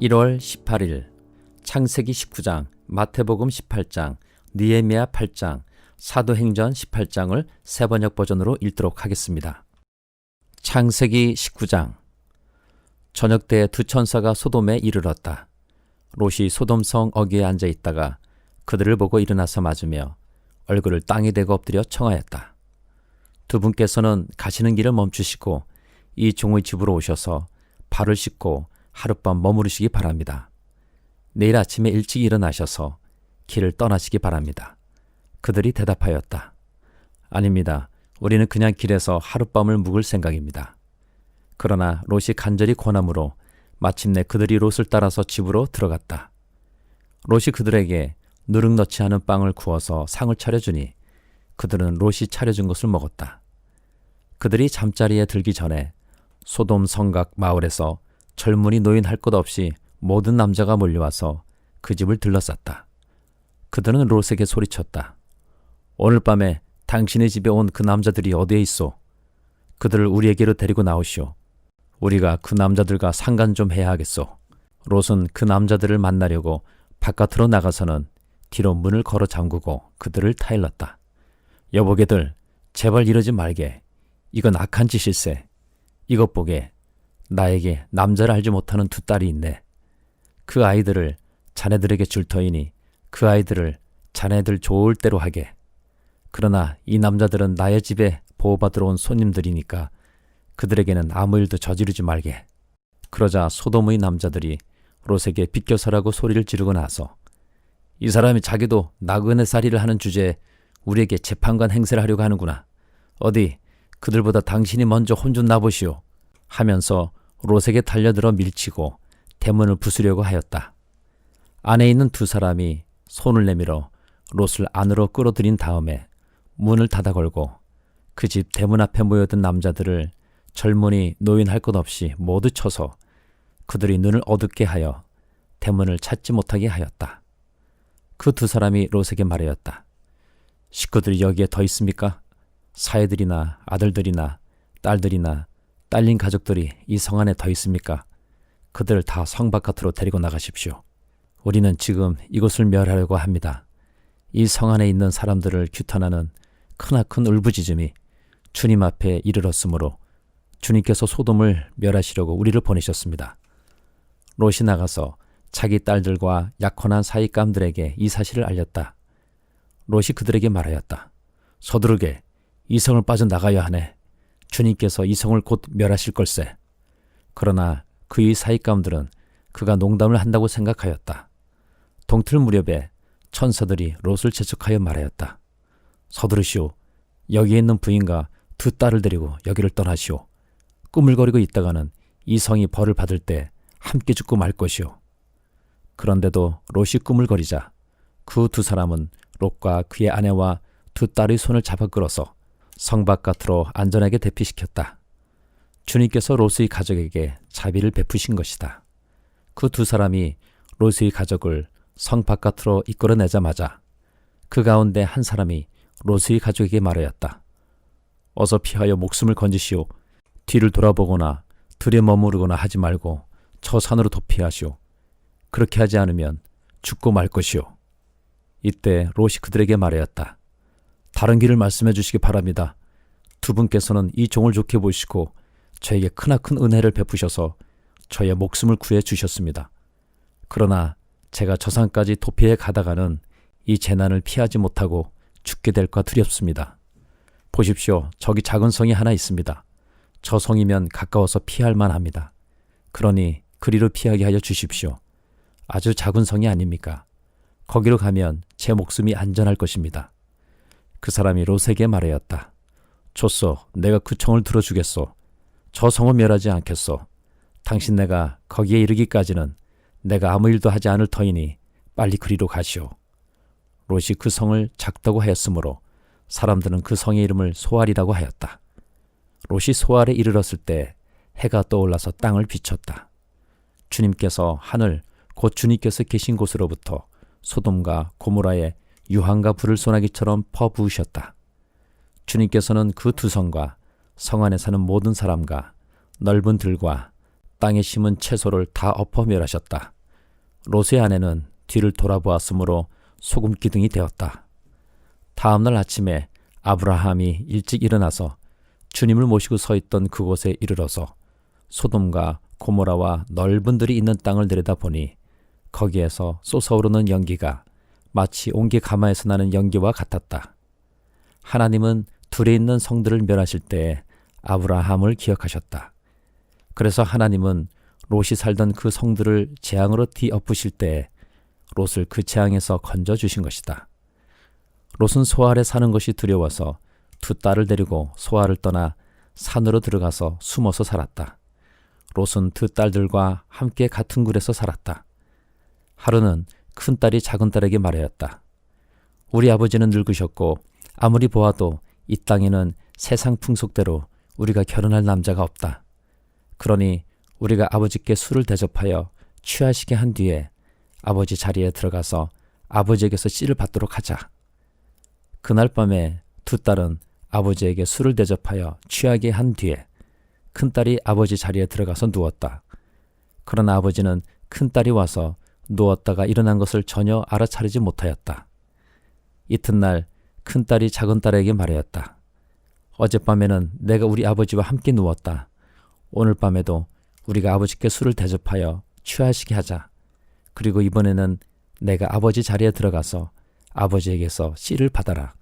1월 18일 창세기 19장, 마태복음 18장, 느헤미야 8장, 사도행전 18장을 새번역 버전으로 읽도록 하겠습니다. 창세기 19장. 저녁 때 두 천사가 소돔에 이르렀다. 롯이 소돔성 어귀에 앉아 있다가 그들을 보고 일어나서 맞으며 얼굴을 땅에 대고 엎드려 청하였다. 두 분께서는 가시는 길을 멈추시고 이 종의 집으로 오셔서 발을 씻고 하룻밤 머무르시기 바랍니다. 내일 아침에 일찍 일어나셔서 길을 떠나시기 바랍니다. 그들이 대답하였다. 아닙니다. 우리는 그냥 길에서 하룻밤을 묵을 생각입니다. 그러나 롯이 간절히 권함으로 마침내 그들이 롯을 따라서 집으로 들어갔다. 롯이 그들에게 누룩 넣지 않은 빵을 구워서 상을 차려주니 그들은 롯이 차려준 것을 먹었다. 그들이 잠자리에 들기 전에 소돔 성곽 마을에서 젊은이 노인 할 것 없이 모든 남자가 몰려와서 그 집을 들러쌌다. 그들은 롯에게 소리쳤다. 오늘 밤에 당신의 집에 온 그 남자들이 어디에 있소? 그들을 우리에게로 데리고 나오시오. 우리가 그 남자들과 상간 좀 해야 하겠소. 롯은 그 남자들을 만나려고 바깥으로 나가서는 뒤로 문을 걸어 잠그고 그들을 타일렀다. 여보게들, 제발 이러지 말게. 이건 악한 짓일세. 이것 보게. 나에게 남자를 알지 못하는 두 딸이 있네. 그 아이들을 자네들에게 줄 터이니 그 아이들을 자네들 좋을 대로 하게. 그러나 이 남자들은 나의 집에 보호받으러 온 손님들이니까 그들에게는 아무 일도 저지르지 말게. 그러자 소돔의 남자들이 롯에게 비껴서라고 소리를 지르고 나서 이 사람이 자기도 나그네 살이를 하는 주제에 우리에게 재판관 행세를 하려고 하는구나. 어디 그들보다 당신이 먼저 혼 좀 나보시오. 하면서 롯에게 달려들어 밀치고 대문을 부수려고 하였다. 안에 있는 두 사람이 손을 내밀어 롯을 안으로 끌어들인 다음에 문을 닫아 걸고 그 집 대문 앞에 모여든 남자들을 젊은이 노인 할 것 없이 모두 쳐서 그들이 눈을 어둡게 하여 대문을 찾지 못하게 하였다. 그 두 사람이 롯에게 말하였다. 식구들이 여기에 더 있습니까? 사애들이나 아들들이나 딸들이나 딸린 가족들이 이 성 안에 더 있습니까? 그들을 다 성 바깥으로 데리고 나가십시오. 우리는 지금 이곳을 멸하려고 합니다. 이 성 안에 있는 사람들을 규탄하는 크나큰 울부짖음이 주님 앞에 이르렀으므로 주님께서 소돔을 멸하시려고 우리를 보내셨습니다. 롯이 나가서 자기 딸들과 약혼한 사익감들에게 이 사실을 알렸다. 롯이 그들에게 말하였다. 서두르게 이 성을 빠져나가야 하네. 주님께서 이 성을 곧 멸하실 걸세. 그러나 그의 사익감들은 그가 농담을 한다고 생각하였다. 동틀 무렵에 천사들이 롯을 재촉하여 말하였다. 서두르시오. 여기에 있는 부인과 두 딸을 데리고 여기를 떠나시오. 꾸물거리고 있다가는 이 성이 벌을 받을 때 함께 죽고 말 것이오. 그런데도 롯이 꾸물거리자 그 두 사람은 롯과 그의 아내와 두 딸의 손을 잡아 끌어서 성 바깥으로 안전하게 대피시켰다. 주님께서 롯의 가족에게 자비를 베푸신 것이다. 그 두 사람이 롯의 가족을 성 바깥으로 이끌어내자마자 그 가운데 한 사람이 롯의 가족에게 말하였다. 어서 피하여 목숨을 건지시오. 뒤를 돌아보거나 들에 머무르거나 하지 말고 저 산으로 도피하시오. 그렇게 하지 않으면 죽고 말 것이오. 이때 롯이 그들에게 말하였다. 다른 길을 말씀해 주시기 바랍니다. 두 분께서는 이 종을 좋게 보시고 저에게 크나큰 은혜를 베푸셔서 저의 목숨을 구해 주셨습니다. 그러나 제가 저 산까지 도피해 가다가는 이 재난을 피하지 못하고 죽게 될까 두렵습니다. 보십시오. 저기 작은 성이 하나 있습니다. 저 성이면 가까워서 피할 만합니다. 그러니 그리로 피하게 하여 주십시오. 아주 작은 성이 아닙니까? 거기로 가면 제 목숨이 안전할 것입니다. 그 사람이 롯에게 말하였다. 좋소. 내가 그 청을 들어주겠소. 저 성은 멸하지 않겠소. 당신 내가 거기에 이르기까지는 내가 아무 일도 하지 않을 터이니 빨리 그리로 가시오. 롯이 그 성을 작다고 하였으므로 사람들은 그 성의 이름을 소알이라고 하였다. 롯이 소알에 이르렀을 때 해가 떠올라서 땅을 비췄다. 주님께서 하늘 곧 주님께서 계신 곳으로부터 소돔과 고모라에 유황과 불을 소나기처럼 퍼부으셨다. 주님께서는 그 두 성과 성 안에 사는 모든 사람과 넓은 들과 땅에 심은 채소를 다 엎어 멸하셨다. 롯의 아내는 뒤를 돌아보았으므로 소금 기둥이 되었다. 다음날 아침에 아브라함이 일찍 일어나서 주님을 모시고 서 있던 그곳에 이르러서 소돔과 고모라와 넓은 들이 있는 땅을 내려다보니 거기에서 솟아오르는 연기가 마치 옹기 가마에서 나는 연기와 같았다. 하나님은 둘에 있는 성들을 멸하실 때에 아브라함을 기억하셨다. 그래서 하나님은 롯이 살던 그 성들을 재앙으로 뒤엎으실 때에 롯을 그 재앙에서 건져주신 것이다. 롯은 소알에 사는 것이 두려워서 두 딸을 데리고 소알을 떠나 산으로 들어가서 숨어서 살았다. 롯은 두 딸들과 함께 같은 굴에서 살았다. 하루는 큰딸이 작은딸에게 말하였다. 우리 아버지는 늙으셨고 아무리 보아도 이 땅에는 세상 풍속대로 우리가 결혼할 남자가 없다. 그러니 우리가 아버지께 술을 대접하여 취하시게 한 뒤에 아버지 자리에 들어가서 아버지에게서 씨를 받도록 하자. 그날 밤에 두 딸은 아버지에게 술을 대접하여 취하게 한 뒤에 큰딸이 아버지 자리에 들어가서 누웠다. 그러나 아버지는 큰딸이 와서 누웠다가 일어난 것을 전혀 알아차리지 못하였다. 이튿날 큰딸이 작은딸에게 말하였다. 어젯밤에는 내가 우리 아버지와 함께 누웠다. 오늘 밤에도 우리가 아버지께 술을 대접하여 취하시게 하자. 그리고 이번에는 내가 아버지 자리에 들어가서 아버지에게서 씨를 받아라.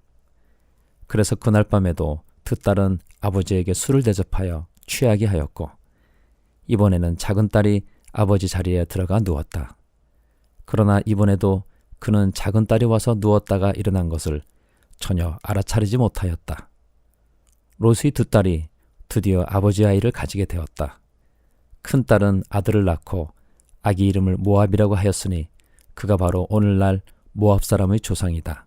그래서 그날 밤에도 두 딸은 아버지에게 술을 대접하여 취하게 하였고 이번에는 작은딸이 아버지 자리에 들어가 누웠다. 그러나 이번에도 그는 작은딸이 와서 누웠다가 일어난 것을 전혀 알아차리지 못하였다. 롯의 두 딸이 드디어 아버지 아이를 가지게 되었다. 큰딸은 아들을 낳고 아기 이름을 모압이라고 하였으니 그가 바로 오늘날 모압 사람의 조상이다.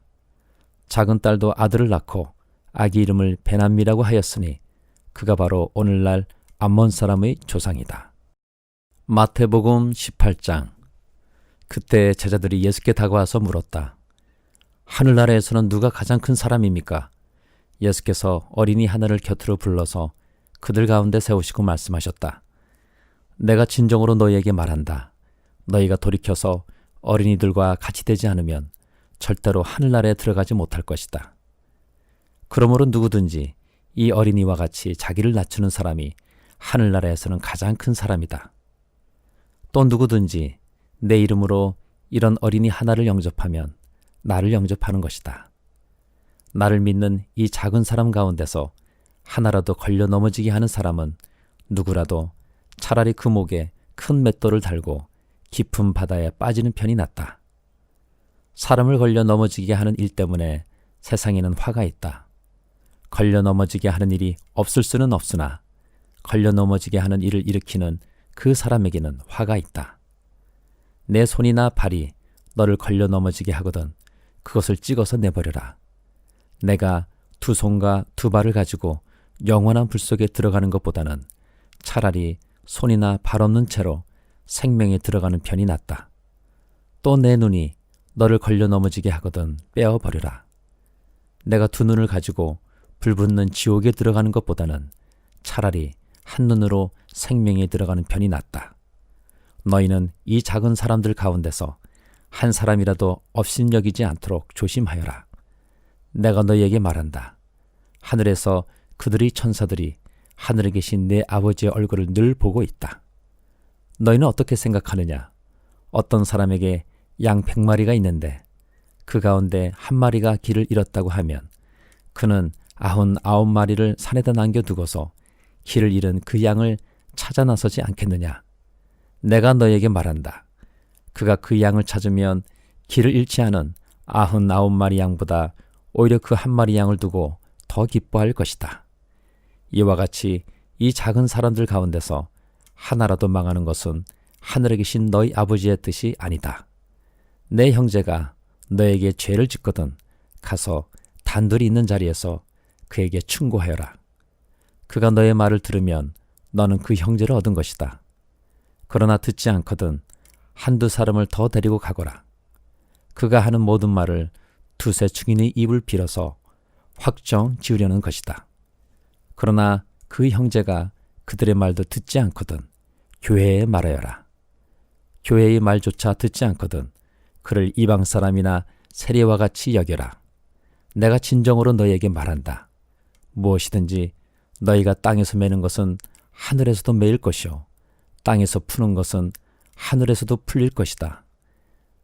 작은 딸도 아들을 낳고 아기 이름을 베남미라고 하였으니 그가 바로 오늘날 암몬 사람의 조상이다. 마태복음 18장. 그때 제자들이 예수께 다가와서 물었다. 하늘나라에서는 누가 가장 큰 사람입니까? 예수께서 어린이 하나를 곁으로 불러서 그들 가운데 세우시고 말씀하셨다. 내가 진정으로 너희에게 말한다. 너희가 돌이켜서 어린이들과 같이 되지 않으면 절대로 하늘나라에 들어가지 못할 것이다. 그러므로 누구든지 이 어린이와 같이 자기를 낮추는 사람이 하늘나라에서는 가장 큰 사람이다. 또 누구든지 내 이름으로 이런 어린이 하나를 영접하면 나를 영접하는 것이다. 나를 믿는 이 작은 사람 가운데서 하나라도 걸려 넘어지게 하는 사람은 누구라도 차라리 그 목에 큰 맷돌을 달고 깊은 바다에 빠지는 편이 낫다. 사람을 걸려 넘어지게 하는 일 때문에 세상에는 화가 있다. 걸려 넘어지게 하는 일이 없을 수는 없으나 걸려 넘어지게 하는 일을 일으키는 그 사람에게는 화가 있다. 내 손이나 발이 너를 걸려 넘어지게 하거든 그것을 찍어서 내버려라. 내가 두 손과 두 발을 가지고 영원한 불 속에 들어가는 것보다는 차라리 손이나 발 없는 채로 생명에 들어가는 편이 낫다. 또 내 눈이 너를 걸려 넘어지게 하거든 빼어버려라. 내가 두 눈을 가지고 불붙는 지옥에 들어가는 것보다는 차라리 한 눈으로 생명에 들어가는 편이 낫다. 너희는 이 작은 사람들 가운데서 한 사람이라도 업신여기지 않도록 조심하여라. 내가 너희에게 말한다. 하늘에서 그들의 천사들이 하늘에 계신 내 아버지의 얼굴을 늘 보고 있다. 너희는 어떻게 생각하느냐? 어떤 사람에게 양 100마리가 있는데 그 가운데 한 마리가 길을 잃었다고 하면 그는 99마리를 산에다 남겨두고서 길을 잃은 그 양을 찾아 나서지 않겠느냐? 내가 너에게 말한다. 그가 그 양을 찾으면 길을 잃지 않은 99마리 양보다 오히려 그 한 마리 양을 두고 더 기뻐할 것이다. 이와 같이 이 작은 사람들 가운데서 하나라도 망하는 것은 하늘에 계신 너희 아버지의 뜻이 아니다. 내 형제가 너에게 죄를 짓거든 가서 단둘이 있는 자리에서 그에게 충고하여라. 그가 너의 말을 들으면 너는 그 형제를 얻은 것이다. 그러나 듣지 않거든 한두 사람을 더 데리고 가거라. 그가 하는 모든 말을 두세 증인의 입을 빌어서 확정 지으려는 것이다. 그러나 그 형제가 그들의 말도 듣지 않거든 교회에 말하여라. 교회의 말조차 듣지 않거든 그를 이방 사람이나 세리와 같이 여겨라. 내가 진정으로 너희에게 말한다. 무엇이든지 너희가 땅에서 매는 것은 하늘에서도 매일 것이요 땅에서 푸는 것은 하늘에서도 풀릴 것이다.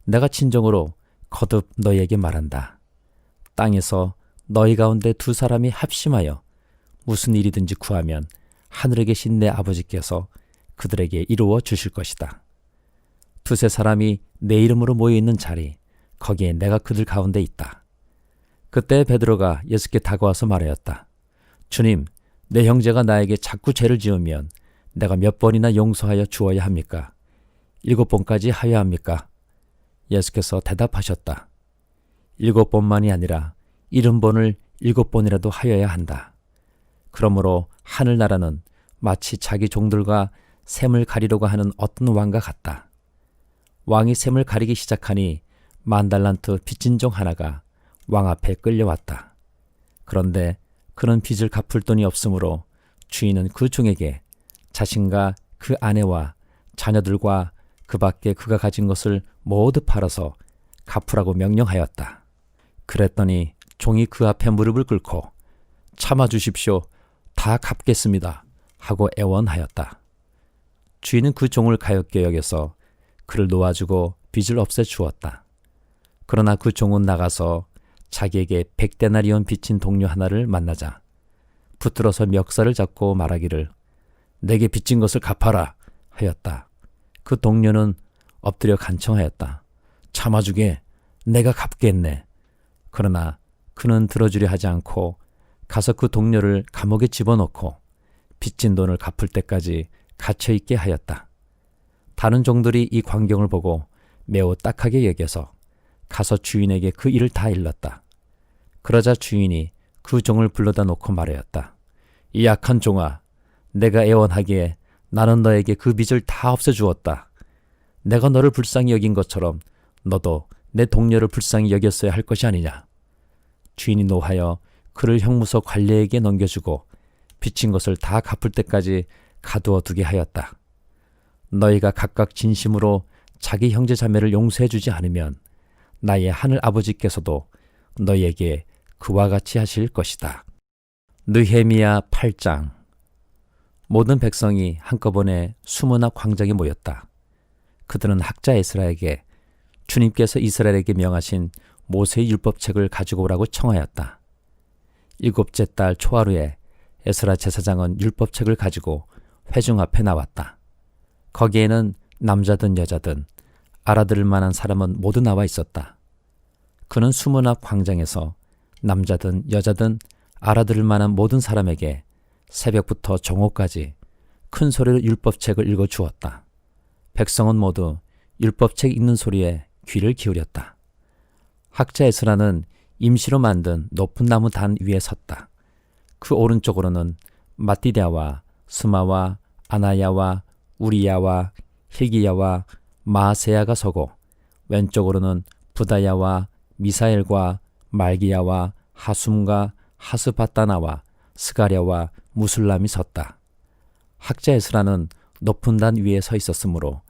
내가 진정으로 거듭 너희에게 말한다. 땅에서 너희 가운데 두 사람이 합심하여 무슨 일이든지 구하면 하늘에 계신 내 아버지께서 그들에게 이루어 주실 것이다. 두세 사람이 내 이름으로 모여있는 자리, 거기에 내가 그들 가운데 있다. 그때 베드로가 예수께 다가와서 말하였다. 주님, 내 형제가 나에게 자꾸 죄를 지으면 내가 몇 번이나 용서하여 주어야 합니까? 7번까지 하여야 합니까? 예수께서 대답하셨다. 7번만이 아니라 70번을 7번이라도 하여야 한다. 그러므로 하늘나라는 마치 자기 종들과 샘을 가리려고 하는 어떤 왕과 같다. 왕이 샘을 가리기 시작하니 10,000달란트 빚진 종 하나가 왕 앞에 끌려왔다. 그런데 그는 빚을 갚을 돈이 없으므로 주인은 그 종에게 자신과 그 아내와 자녀들과 그 밖에 그가 가진 것을 모두 팔아서 갚으라고 명령하였다. 그랬더니 종이 그 앞에 무릎을 꿇고 참아주십시오. 다 갚겠습니다. 하고 애원하였다. 주인은 그 종을 가엾게 여겨서 그를 놓아주고 빚을 없애주었다. 그러나 그 종은 나가서 자기에게 100데나리온 빚진 동료 하나를 만나자 붙들어서 멱살을 잡고 말하기를 내게 빚진 것을 갚아라 하였다. 그 동료는 엎드려 간청하였다. 참아주게, 내가 갚겠네. 그러나 그는 들어주려 하지 않고 가서 그 동료를 감옥에 집어넣고 빚진 돈을 갚을 때까지 갇혀있게 하였다. 다른 종들이 이 광경을 보고 매우 딱하게 여겨서 가서 주인에게 그 일을 다 일렀다. 그러자 주인이 그 종을 불러다 놓고 말하였다. 이 악한 종아, 내가 애원하기에 나는 너에게 그 빚을 다 없애주었다. 내가 너를 불쌍히 여긴 것처럼 너도 내 동료를 불쌍히 여겼어야 할 것이 아니냐. 주인이 노하여 그를 형무소 관리에게 넘겨주고 빚진 것을 다 갚을 때까지 가두어 두게 하였다. 너희가 각각 진심으로 자기 형제 자매를 용서해 주지 않으면 나의 하늘 아버지께서도 너희에게 그와 같이 하실 것이다. 느헤미야 8장. 모든 백성이 한꺼번에 수문학 광장에 모였다. 그들은 학자 에스라에게 주님께서 이스라엘에게 명하신 모세의 율법책을 가지고 오라고 청하였다. 7째 달 초하루에 에스라 제사장은 율법책을 가지고 회중 앞에 나왔다. 거기에는 남자든 여자든 알아들을 만한 사람은 모두 나와 있었다. 그는 수문학 광장에서 남자든 여자든 알아들을 만한 모든 사람에게 새벽부터 정오까지 큰 소리로 율법책을 읽어주었다. 백성은 모두 율법책 읽는 소리에 귀를 기울였다. 학자 에스라는 임시로 만든 높은 나무 단 위에 섰다. 그 오른쪽으로는 마띠랴와 스마와 아나야와 우리야와 힐기야와 마세야가 서고 왼쪽으로는 부다야와 미사엘과 말기야와 하숨과 하스바다나와 스가랴와 무술람이 섰다. 학자 에스라는 높은 단 위에 서 있었으므로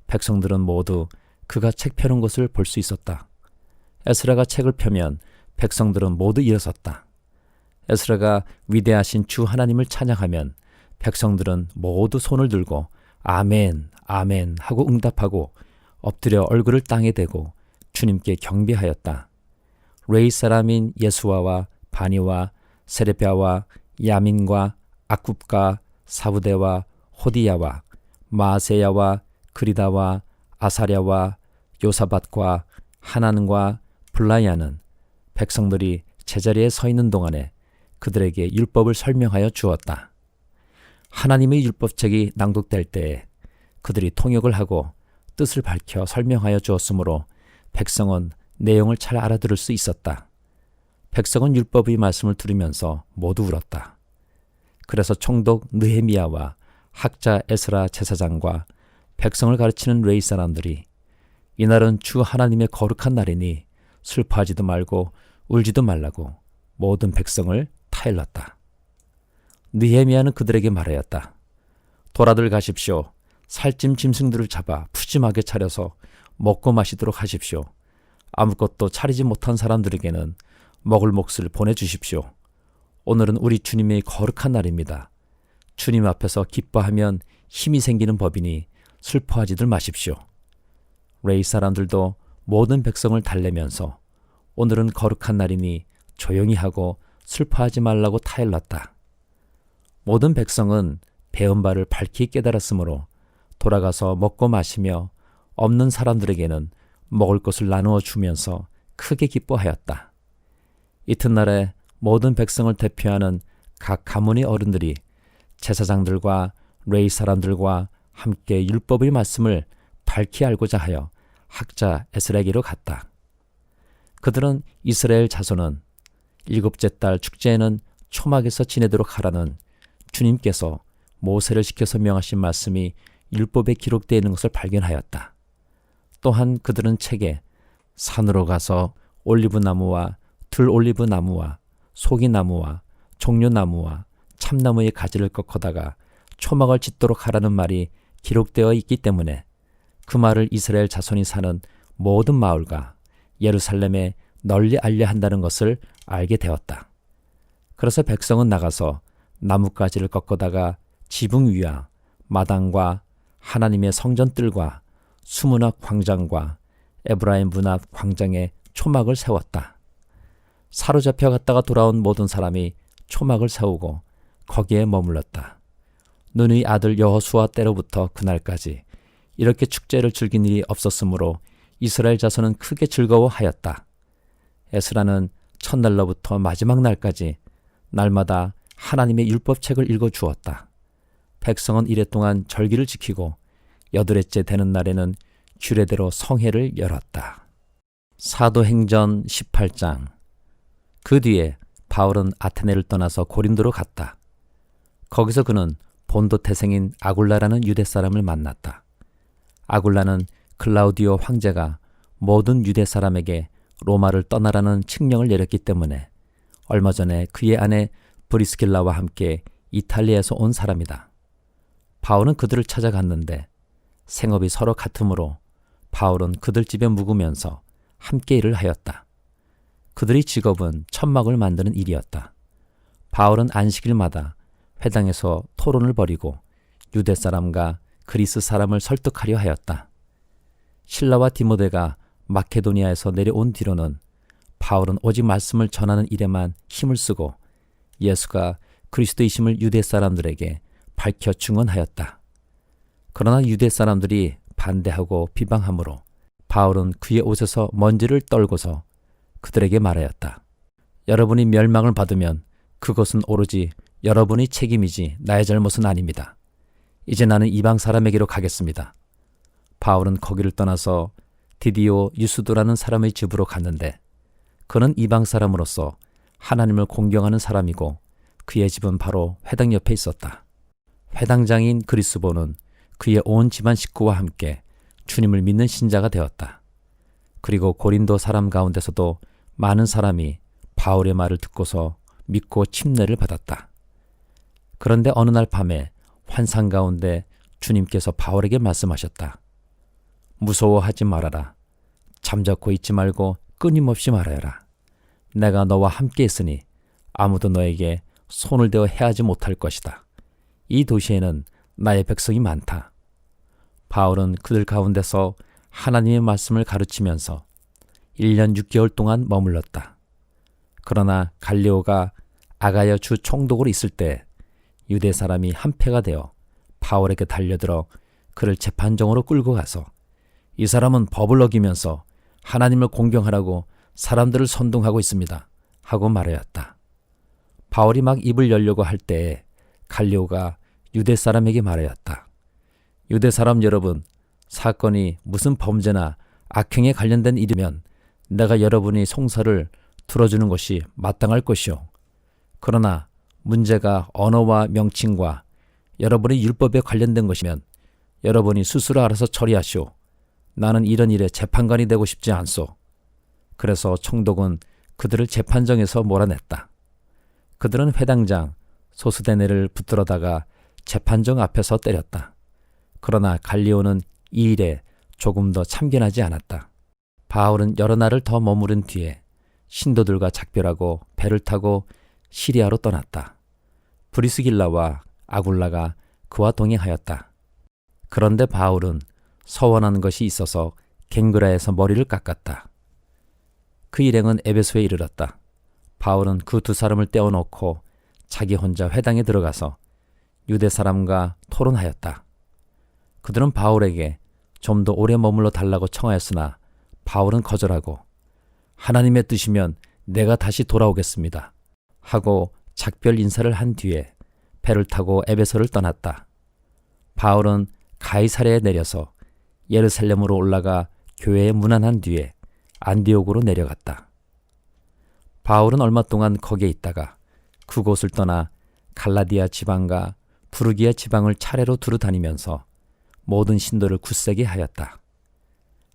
백성들은 모두 그가 책 펴는 것을 볼 수 있었다. 에스라가 책을 펴면 백성들은 모두 일어섰다. 에스라가 위대하신 주 하나님을 찬양하면 백성들은 모두 손을 들고 아멘, 아멘 하고 응답하고 엎드려 얼굴을 땅에 대고 주님께 경배하였다. 레이 사람인 예수아와 바니와 세레뼈와 야민과 아굽과 사부대와 호디야와 마세야와 그리다와 아사랴와 요사밧과 하난과 블라야는 백성들이 제자리에 서 있는 동안에 그들에게 율법을 설명하여 주었다. 하나님의 율법책이 낭독될 때에 그들이 통역을 하고 뜻을 밝혀 설명하여 주었으므로 백성은 내용을 잘 알아들을 수 있었다. 백성은 율법의 말씀을 들으면서 모두 울었다. 그래서 총독 느헤미야와 학자 에스라 제사장과 백성을 가르치는 레위 사람들이 이날은 주 하나님의 거룩한 날이니 슬퍼하지도 말고 울지도 말라고 모든 백성을 타일렀다. 느헤미야는 그들에게 말하였다. 돌아들 가십시오. 살찐 짐승들을 잡아 푸짐하게 차려서 먹고 마시도록 하십시오. 아무것도 차리지 못한 사람들에게는 먹을 몫을 보내주십시오. 오늘은 우리 주님의 거룩한 날입니다. 주님 앞에서 기뻐하면 힘이 생기는 법이니 슬퍼하지들 마십시오. 레위 사람들도 모든 백성을 달래면서 오늘은 거룩한 날이니 조용히 하고 슬퍼하지 말라고 타일렀다. 모든 백성은 배운 바를 밝히 깨달았으므로 돌아가서 먹고 마시며 없는 사람들에게는 먹을 것을 나누어 주면서 크게 기뻐하였다. 이튿날에 모든 백성을 대표하는 각 가문의 어른들이 제사장들과 레위 사람들과 함께 율법의 말씀을 밝히 알고자 하여 학자 에스라에게로 갔다. 그들은 이스라엘 자손은 일곱째 달 축제에는 초막에서 지내도록 하라는 주님께서 모세를 시켜서 명하신 말씀이 율법에 기록되어 있는 것을 발견하였다. 또한 그들은 책에 산으로 가서 올리브나무와 들올리브나무와 소기나무와 종려나무와 참나무의 가지를 꺾어다가 초막을 짓도록 하라는 말이 기록되어 있기 때문에 그 말을 이스라엘 자손이 사는 모든 마을과 예루살렘에 널리 알려야 한다는 것을 알게 되었다. 그래서 백성은 나가서 나뭇가지를 꺾어다가 지붕 위와 마당과 하나님의 성전뜰과 수문학 광장과 에브라임 문앞 광장에 초막을 세웠다. 사로잡혀 갔다가 돌아온 모든 사람이 초막을 세우고 거기에 머물렀다. 눈의 아들 여호수아 때로부터 그날까지 이렇게 축제를 즐긴 일이 없었으므로 이스라엘 자손은 크게 즐거워하였다. 에스라는 첫날로부터 마지막 날까지 날마다 하나님의 율법책을 읽어주었다. 백성은 이랫동안 절기를 지키고 여덟째 되는 날에는 규례대로 성회를 열었다. 사도행전 18장. 그 뒤에 바울은 아테네를 떠나서 고린도로 갔다. 거기서 그는 본도 태생인 아굴라라는 유대 사람을 만났다. 아굴라는 클라우디오 황제가 모든 유대 사람에게 로마를 떠나라는 칙령을 내렸기 때문에 얼마 전에 그의 아내 브리스길라와 함께 이탈리아에서 온 사람이다. 바울은 그들을 찾아갔는데 생업이 서로 같으므로 바울은 그들 집에 묵으면서 함께 일을 하였다. 그들의 직업은 천막을 만드는 일이었다. 바울은 안식일마다 회당에서 토론을 벌이고 유대 사람과 그리스 사람을 설득하려 하였다. 실라와 디모데가 마케도니아에서 내려온 뒤로는 바울은 오직 말씀을 전하는 일에만 힘을 쓰고 예수가 그리스도이심을 유대 사람들에게 밝혀 증언하였다. 그러나 유대 사람들이 반대하고 비방하므로 바울은 그의 옷에서 먼지를 떨고서 그들에게 말하였다. 여러분이 멸망을 받으면 그것은 오로지 여러분의 책임이지 나의 잘못은 아닙니다. 이제 나는 이방 사람에게로 가겠습니다. 바울은 거기를 떠나서 디디오 유스도라는 사람의 집으로 갔는데 그는 이방 사람으로서 하나님을 공경하는 사람이고 그의 집은 바로 회당 옆에 있었다. 회당장인 그리스보는 그의 온 집안 식구와 함께 주님을 믿는 신자가 되었다. 그리고 고린도 사람 가운데서도 많은 사람이 바울의 말을 듣고서 믿고 침례를 받았다. 그런데 어느 날 밤에 환상 가운데 주님께서 바울에게 말씀하셨다. 무서워하지 말아라. 잠자코 있지 말고 끊임없이 말하여라. 내가 너와 함께 있으니 아무도 너에게 손을 대어 해하지 못할 것이다. 이 도시에는 나의 백성이 많다. 바울은 그들 가운데서 하나님의 말씀을 가르치면서 1년 6개월 동안 머물렀다. 그러나 갈리오가 아가야 주 총독으로 있을 때 유대 사람이 한패가 되어 바울에게 달려들어 그를 재판정으로 끌고 가서 이 사람은 법을 어기면서 하나님을 공경하라고 사람들을 선동하고 있습니다. 하고 말하였다. 바울이 막 입을 열려고 할 때에 갈리오가 유대 사람에게 말하였다. 유대 사람 여러분, 사건이 무슨 범죄나 악행에 관련된 일이면 내가 여러분이 송사를 들어주는 것이 마땅할 것이요. 그러나 문제가 언어와 명칭과 여러분의 율법에 관련된 것이면 여러분이 스스로 알아서 처리하시오. 나는 이런 일에 재판관이 되고 싶지 않소. 그래서 총독은 그들을 재판정에서 몰아냈다. 그들은 회당장 소스데네를 붙들어다가 재판정 앞에서 때렸다. 그러나 갈리오는 이 일에 조금 더 참견하지 않았다. 바울은 여러 날을 더 머무른 뒤에 신도들과 작별하고 배를 타고 시리아로 떠났다. 브리스길라와 아굴라가 그와 동행하였다. 그런데 바울은 서원한 것이 있어서 갱그라에서 머리를 깎았다. 그 일행은 에베소에 이르렀다. 바울은 그 두 사람을 떼어놓고 자기 혼자 회당에 들어가서 유대 사람과 토론하였다. 그들은 바울에게 좀 더 오래 머물러 달라고 청하였으나 바울은 거절하고 하나님의 뜻이면 내가 다시 돌아오겠습니다 하고 작별 인사를 한 뒤에 배를 타고 에베소를 떠났다. 바울은 가이사랴에 내려서 예루살렘으로 올라가 교회에 문안한 뒤에 안디옥으로 내려갔다. 바울은 얼마 동안 거기에 있다가 그곳을 떠나 갈라디아 지방과 부르기아 지방을 차례로 두루 다니면서 모든 신도를 굳세게 하였다.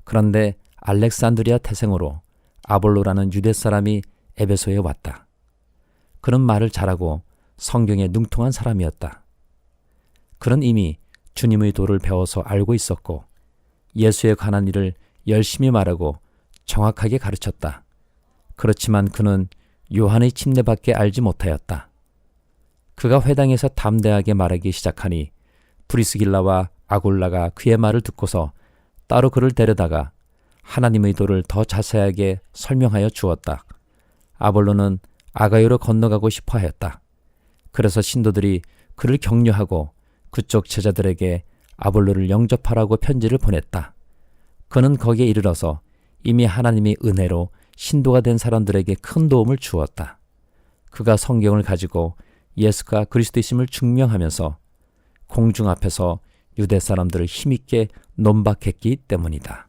그런데 알렉산드리아 태생으로 아볼로라는 유대 사람이 에베소에 왔다. 그는 말을 잘하고 성경에 능통한 사람이었다. 그는 이미 주님의 도를 배워서 알고 있었고 예수에 관한 일을 열심히 말하고 정확하게 가르쳤다. 그렇지만 그는 요한의 침례밖에 알지 못하였다. 그가 회당에서 담대하게 말하기 시작하니 브리스길라와 아굴라가 그의 말을 듣고서 따로 그를 데려다가 하나님의 도를 더 자세하게 설명하여 주었다. 아볼로는 아가이로 건너가고 싶어 하였다. 그래서 신도들이 그를 격려하고 그쪽 제자들에게 아볼로를 영접하라고 편지를 보냈다. 그는 거기에 이르러서 이미 하나님의 은혜로 신도가 된 사람들에게 큰 도움을 주었다. 그가 성경을 가지고 예수가 그리스도이심을 증명하면서 공중 앞에서 유대 사람들을 힘있게 논박했기 때문이다.